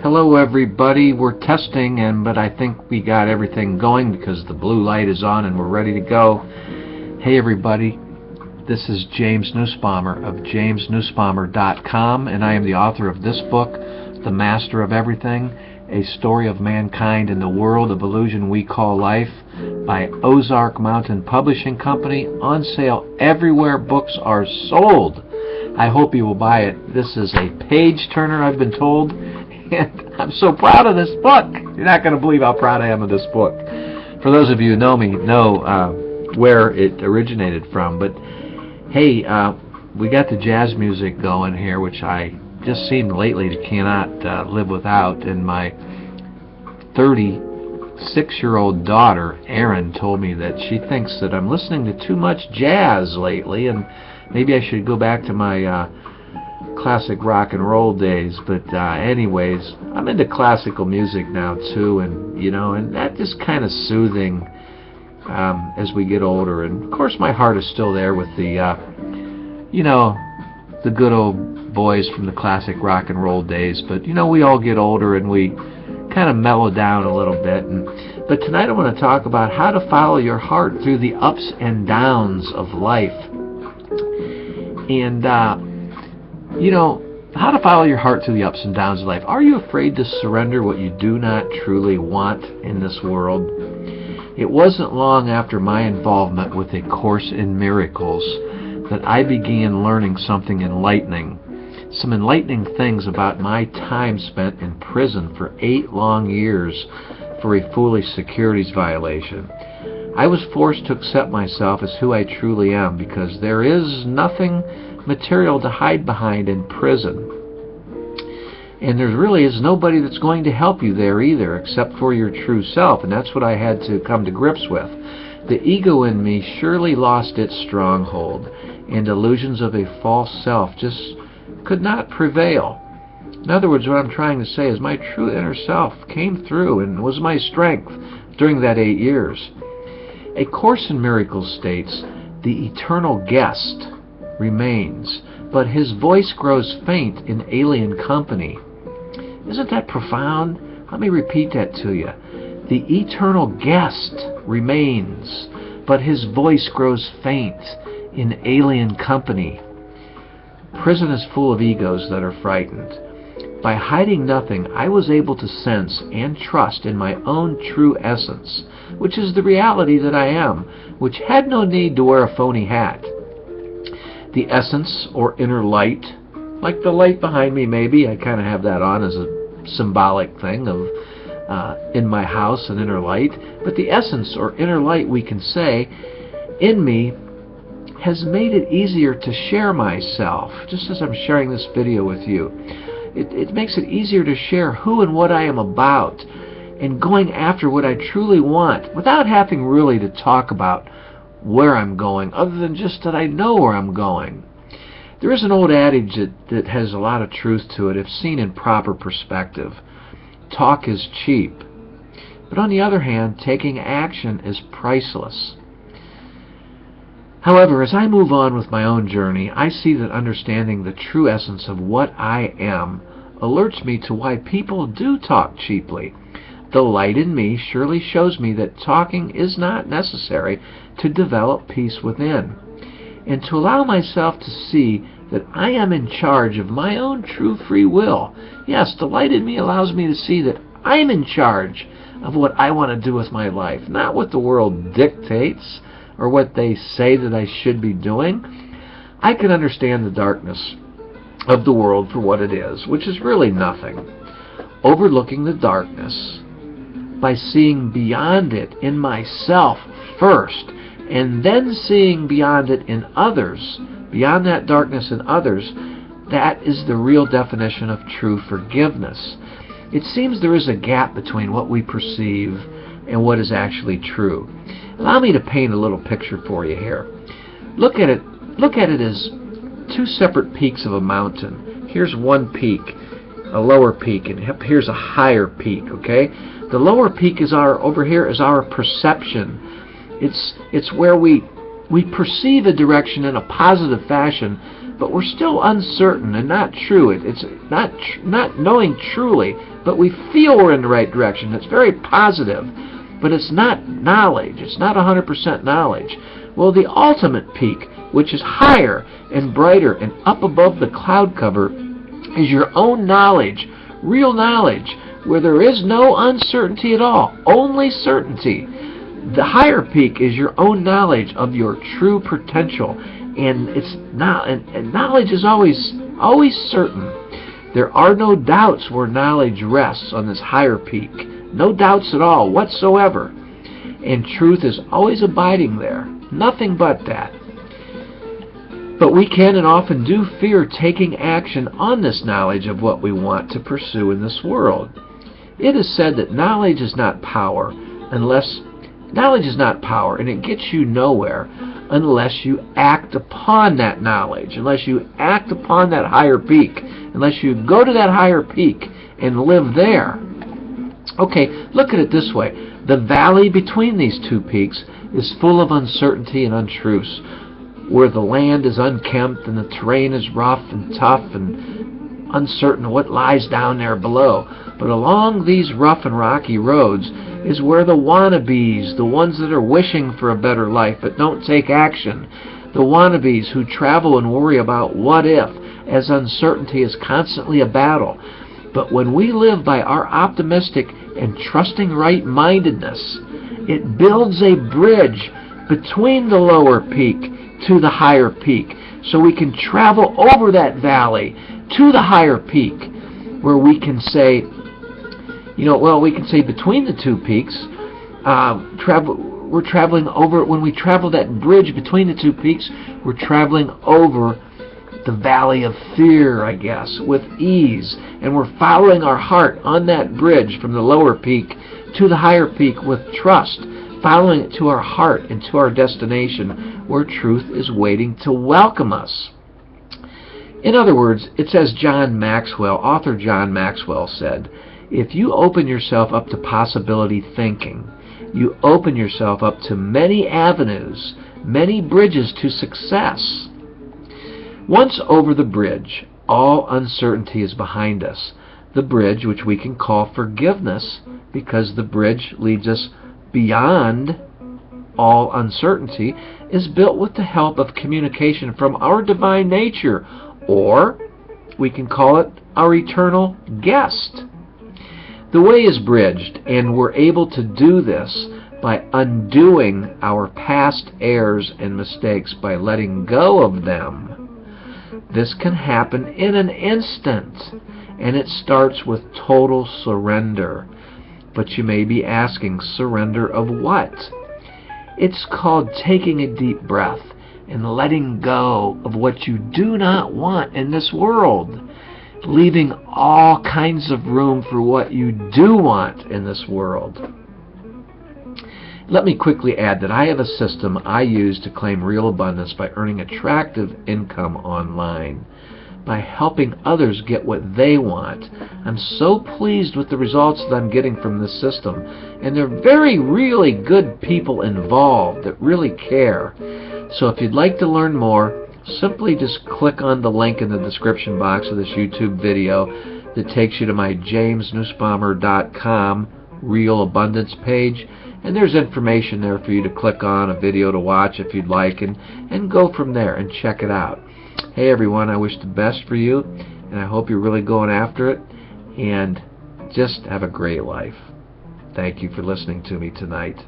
Hello everybody, we're testing but I think we got everything going because the blue light is on and we're ready to go. Hey everybody, this is James Nussbaumer of jamesnussbaumer.com, and I am the author of this book, The Master of Everything, A Story of Mankind in the World of Illusion We Call Life, by Ozark Mountain Publishing Company, on sale everywhere books are sold. I hope you will buy it. This is a page turner, I've been told, and I'm so proud of this book. You're not going to believe how proud I am of this book. For those of you who know me, know where it originated from. But hey, we got the jazz music going here, which I just seem lately to cannot live without. And my 36-year-old daughter, Erin, told me that she thinks that I'm listening to too much jazz lately, and maybe I should go back to my classic rock and roll days. But anyways, I'm into classical music now too, and that is kind of soothing as we get older. And of course my heart is still there with the the good old boys from the classic rock and roll days. But we all get older and we kind of mellow down a little bit. But tonight I want to talk about how to follow your heart through the ups and downs of life. And how to follow your heart through the ups and downs of life. Are you afraid to surrender what you do not truly want in this world? It wasn't long after my involvement with A Course in Miracles that I began learning something enlightening. Some enlightening things about my time spent in prison for 8 long years for a foolish securities violation. I was forced to accept myself as who I truly am, because there is nothing material to hide behind in prison. And there really is nobody that's going to help you there either, except for your true self. And that's what I had to come to grips with. The ego in me surely lost its stronghold, and illusions of a false self just could not prevail. In other words, what I'm trying to say is my true inner self came through and was my strength during that 8 years. A Course in Miracles states, "The eternal guest remains, but his voice grows faint in alien company." Isn't that profound? Let me repeat that to you. The eternal guest remains, but his voice grows faint in alien company. Prison is full of egos that are frightened. By hiding nothing, I was able to sense and trust in my own true essence, which is the reality that I am, which had no need to wear a phony hat. The essence, or inner light, like the light behind me maybe, I kind of have that on as a symbolic thing of in my house, an inner light. But the essence, or inner light, we can say, in me has made it easier to share myself, just as I'm sharing this video with you. It makes it easier to share who and what I am about, and going after what I truly want, without having really to talk about where I'm going, other than just that I know where I'm going. There is an old adage that has a lot of truth to it if seen in proper perspective. Talk is cheap, but on the other hand, taking action is priceless. However, as I move on with my own journey, I see that understanding the true essence of what I am alerts me to why people do talk cheaply. The light in me surely shows me that talking is not necessary to develop peace within, and to allow myself to see that I am in charge of my own true free will. Yes, the light in me allows me to see that I'm in charge of what I want to do with my life, not what the world dictates or what they say that I should be doing. I can understand the darkness of the world for what it is, which is really nothing. Overlooking the darkness by seeing beyond it in myself first, and then seeing beyond it in others, beyond that darkness in others, that is the real definition of true forgiveness. It seems there is a gap between what we perceive and what is actually true. Allow me to paint a little picture for you here. Look at it as 2 separate peaks of a mountain. Here's one peak, a lower peak, and here's a higher peak, okay? The lower peak is over here is our perception. It's where we perceive a direction in a positive fashion but we're still uncertain and not true. It's not knowing truly, but we feel we're in the right direction. It's very positive, but it's not knowledge. It's not 100% knowledge. Well, the ultimate peak, which is higher and brighter and up above the cloud cover, is your own knowledge, real knowledge, where there is no uncertainty at all, only certainty. The higher peak is your own knowledge of your true potential, and it's not. And knowledge is always certain. There are no doubts where knowledge rests on this higher peak. No doubts at all whatsoever. And truth is always abiding there. Nothing but that. But we can and often do fear taking action on this knowledge of what we want to pursue in this world. It is said that knowledge is not power, and it gets you nowhere unless you act upon that knowledge, unless you act upon that higher peak, unless you go to that higher peak and live there. Okay, look at it this way. The valley between these two peaks is full of uncertainty and untruths, where the land is unkempt and the terrain is rough and tough and uncertain what lies down there below. But along these rough and rocky roads is where the wannabes, the ones that are wishing for a better life but don't take action, the wannabes who travel and worry about what if, as uncertainty is constantly a battle. But when we live by our optimistic and trusting right-mindedness, it builds a bridge between the lower peak to the higher peak, so we can travel over that valley to the higher peak, where we can say, we can say between the two peaks, we're traveling over. When we travel that bridge between the two peaks, we're traveling over the valley of fear, I guess, with ease, and we're following our heart on that bridge from the lower peak to the higher peak with trust, following it to our heart and to our destination, where truth is waiting to welcome us. In other words, it's as author John Maxwell said, if you open yourself up to possibility thinking, you open yourself up to many avenues, many bridges to success. Once over the bridge, all uncertainty is behind us. The bridge, which we can call forgiveness, because the bridge leads us beyond all uncertainty, is built with the help of communication from our divine nature, or we can call it our eternal guest. The way is bridged, and we're able to do this by undoing our past errors and mistakes, by letting go of them. This can happen in an instant, and it starts with total surrender. But you may be asking, surrender of what? It's called taking a deep breath and letting go of what you do not want in this world, leaving all kinds of room for what you do want in this world. Let me quickly add that I have a system I use to claim real abundance by earning attractive income online, by helping others get what they want. I'm so pleased with the results that I'm getting from this system, and there are really good people involved that really care. So if you'd like to learn more, simply just click on the link in the description box of this YouTube video that takes you to my jamesnussbaumer.com Real Abundance page, and there's information there for you to click on, a video to watch if you'd like, and go from there and check it out. Hey everyone, I wish the best for you, and I hope you're really going after it, and just have a great life. Thank you for listening to me tonight.